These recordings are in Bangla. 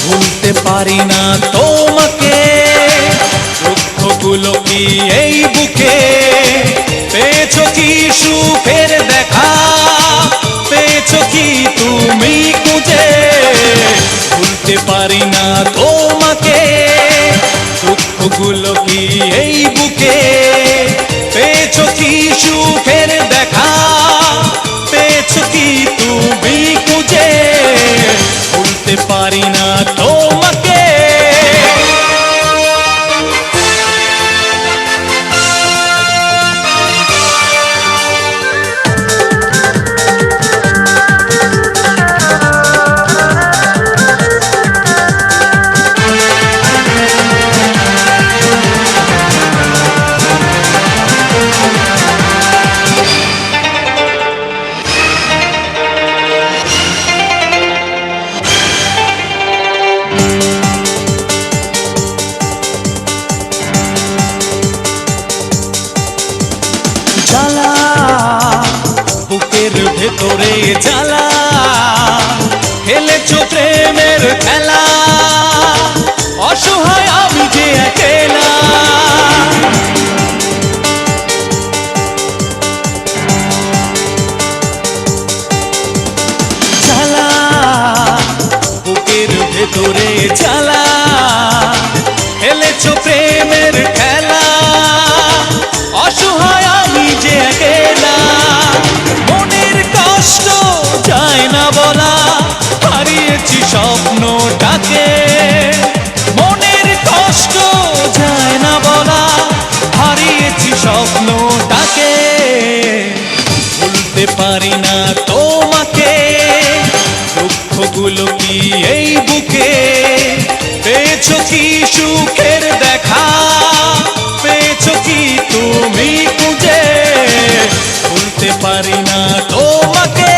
ভুলতে পারি না তোমাকে, দুঃখগুলো কি এই বুকে, পেয়েছো কি সুখের দেখা, পেয়েছো কি তুমি খুঁজে। ভুলতে পারি না তোমাকে, দুঃখগুলো কি এই বুকে, পেয়েছো কি সুখের দেখা, পেয়েছো কি তুমি খুঁজে। ভুলতে পারি না তোমাকে। জ্বালা বুকের ভেতরে জ্বালা, খেলেছো প্রেমের খেলা, অসহায় আমি যে একেলা। জ্বালা বুকের ভেতরে জ্বালা, খেলেছো প্রেমের খেলা, অসহায় আমি যে একেলা। মনের কষ্ট যায় না বলা, হারিয়েছি স্বপ্নটাকে। মনের কষ্ট যায় না বলা, হারিয়েছি স্বপ্নটাকে। ভুলতে পারি না তোমাকে, দুঃখগুলো কি এই বুকে, পেয়েছো কি সুখের দেখা, পেয়েছো কি তুমি খুঁজে। ভুলতে পারি না তোমাকে।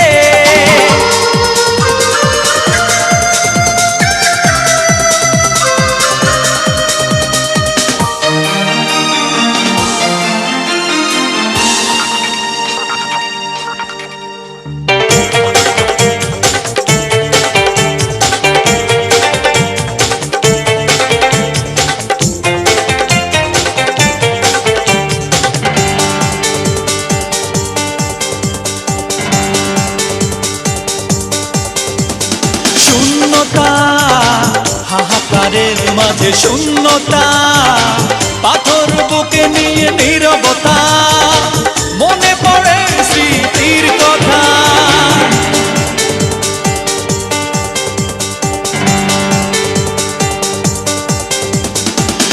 শূন্যতা, হাহাকারের মাঝে শূন্যতা, পাথর বুকে নিয়ে নীরবতা, মনে পড়ে স্মৃতির কথা।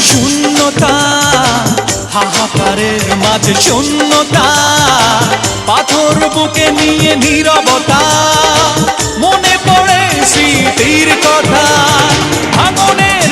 শূন্যতা, হাহাকারের মাঝে শূন্যতা, পাথর বুকে নিয়ে নীরবতা, মনে পড়ে স্মৃতির কথা। ভাঙনের